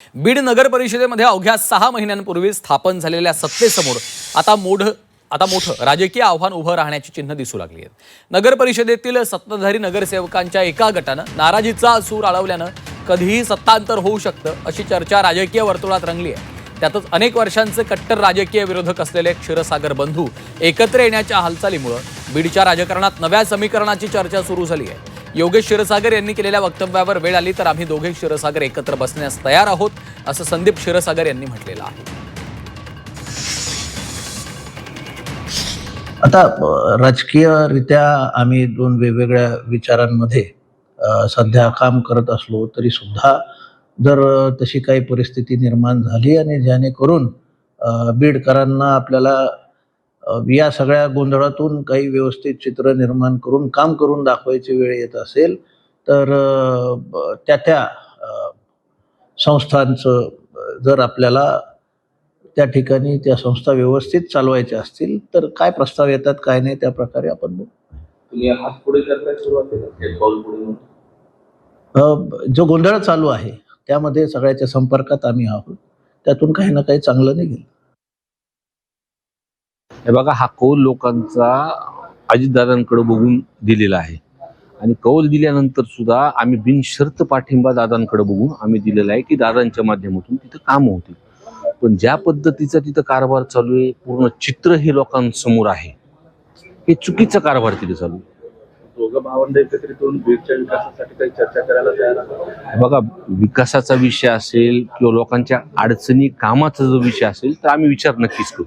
बीड नगर परिषदेमध्ये अवघ्या 6 महिन्यांपूर्वी स्थापन झालेल्या सत्तेसमोर आता मोठं राजकीय आव्हान उभं राहण्याची चिन्ह दिसू लागली आहेत। नगर परिषदेतील सत्ताधारी नगरसेवकांच्या एका गटानं नाराजीचा सूर आळवल्यानं कधीही सत्तांतर होऊ शकतं अशी चर्चा राजकीय वर्तुळात रंगली आहे। त्यातच अनेक वर्षांचे कट्टर राजकीय विरोधक असलेले क्षीरसागर बंधू एकत्र येण्याच्या हालचालीमुळे बीडच्या राजकारणात नव्या समीकरणाची चर्चा सुरू झाली आहे। योगेश क्षीरसागर यांनी केलेल्या वक्तव्यावर वेळ आली तर आम्ही दोघे क्षीरसागर एकत्र बसण्यास तयार आहोत असं संदीप क्षीरसागर यांनी म्हटलेलं आहे। आता राजकीयरित्या आम्ही दोन वेगवेगळ्या विचारांमध्ये सध्या काम करत असलो तरी सुद्धा जर तशी काही परिस्थिती निर्माण झाली आणि जेणेकरून बीडकरांना आपल्याला या सगळ्या गोंधळातून काही व्यवस्थित चित्र निर्माण करून काम करून दाखवायची वेळ येत असेल तर त्या संस्थांचं जर आपल्याला त्या ठिकाणी त्या संस्था व्यवस्थित चालवायच्या असतील तर काय प्रस्ताव येतात काय नाही त्या प्रकारे आपण बघू। जो गोंधळ चालू आहे त्यामध्ये सगळ्याच्या संपर्कात आम्ही आहोत, त्यातून काही ना काही चांगलं निघेल। हे बघा, हा कौल लोकांचा अजितदादांकडे बघून दिलेला आहे आणि कौल दिल्यानंतर सुद्धा आम्ही बिनशर्त पाठिंबा दादांकडे बघून आम्ही दिलेला आहे की दादांच्या माध्यमातून तिथं काम होतील। पण ज्या पद्धतीचा तिथं कारभार चालू आहे, पूर्ण चित्र हे लोकांसमोर आहे, हे चुकीचा कारभार तिथे चालू आहे। दोघं भावंड एकत्रित होऊन बीडच्या विकासासाठी काही चर्चा करायला तयार आहे? बघा, विकासाचा विषय असेल किंवा लोकांच्या अडचणी कामाचा जो विषय असेल तर आम्ही विचार नक्कीच करू।